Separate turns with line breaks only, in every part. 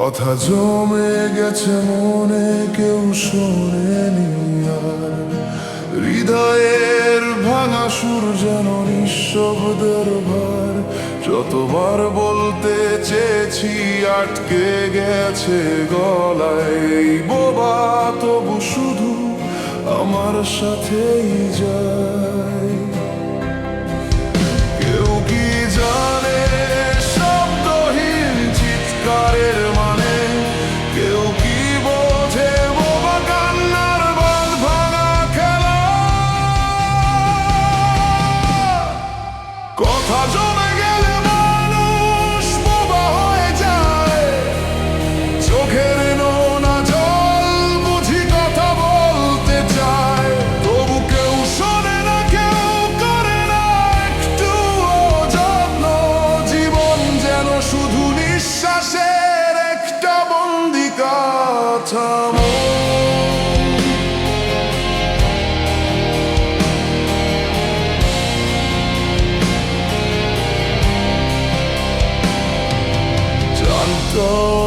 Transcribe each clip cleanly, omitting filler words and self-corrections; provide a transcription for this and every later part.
কথা জমে গেছে মনে, কেউ শোনেনি আর। হৃদয়ের ভাঙা সুর যেন নিঃশব্দের ভার। যতবার বলতে চেয়েছি আটকে গেছে গলায়। এই বোবা তবু শুধু আমার সাথেই যায়। কেউ কি জানে শব্দহীন চিৎকারের মানে? কেউ কি বোঝে বোবা কান্নার বাঁধ ভাঙা খেলা? কথা জমে গেলে মানুষ বোবা হয়ে যায়। চোখের নোনা জল বুঝি কথা বলতে চায়, তবু কেউ শোনে না, কেউ করে না একটু যত্ন। জীবন যেন শুধু নিঃশ্বাসের একটা বন্দি কাঠামো।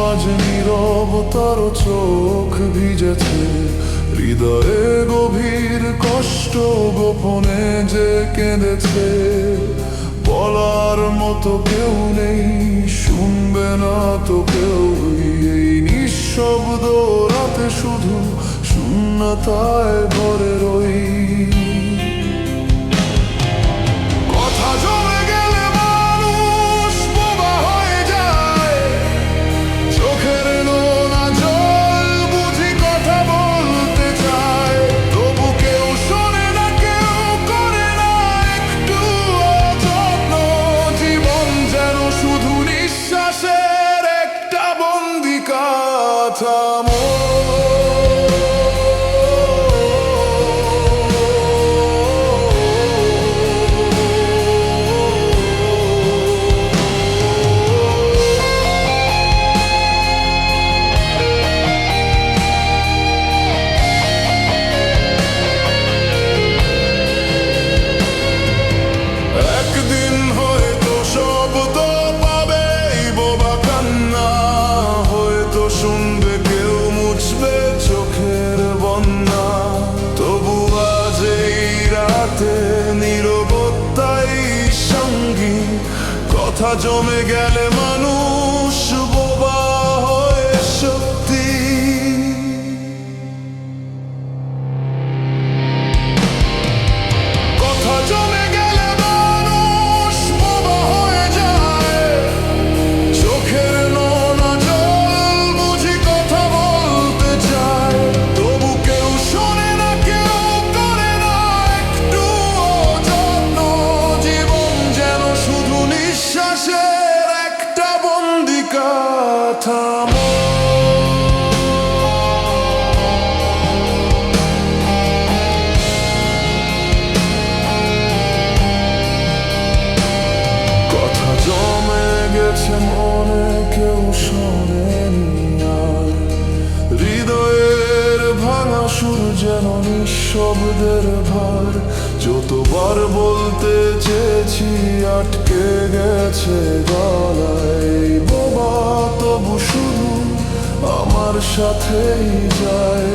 আজ নীরবতার চোখ ভিজেছে, হৃদয়ে গভীর কষ্ট গোপনে যে কেঁদেছে। বলার মতো কেউ নেই, শুনবে না তো কেউ। এই নিঃশব্দ রাতে শুধু শূন্যতায় ভরে রই। কথা জমে গেলে মানুষ বোবা হয়ে যায়। চোখের নোনা জল বুঝি কথা বলতে চায়, তবু কেউ শোনে না, কেউ করে না একটু যত্ন। জীবন যেন শুধু নিঃশ্বাসের একটা বন্দি কাঠামো। একদিন হয়তো শব্দ পাবে এই বোবা কান্না, হয়তো শুনবে কেউ, মুছবে চোখের বন্যা। তবু আজ এই রাতে নীরবতাই সঙ্গী। কথা জমে গেলে মানুষ বোবা হয়ে সত্যি। কথা জমে গেলে মানুষ বোবা হয়ে যায়। চোখের নোনা জল বুঝি কথা বলতে চায়, তবু কেউ শোনে না, কেউ করে না একটু যত্ন। জীবন যেন শুধু নিঃশ্বাসের একটা বন্দি কাঠামো। কথা জমে গেছে মনে, কেউ শোনেনি আর। হৃদয়ের ভাঙা সুর যেন নিঃশব্দের ভার। যতবার বলতে চেয়েছি আটকে গেছে গলায়। বোবা তবু শুধু আমার সাথেই যায়।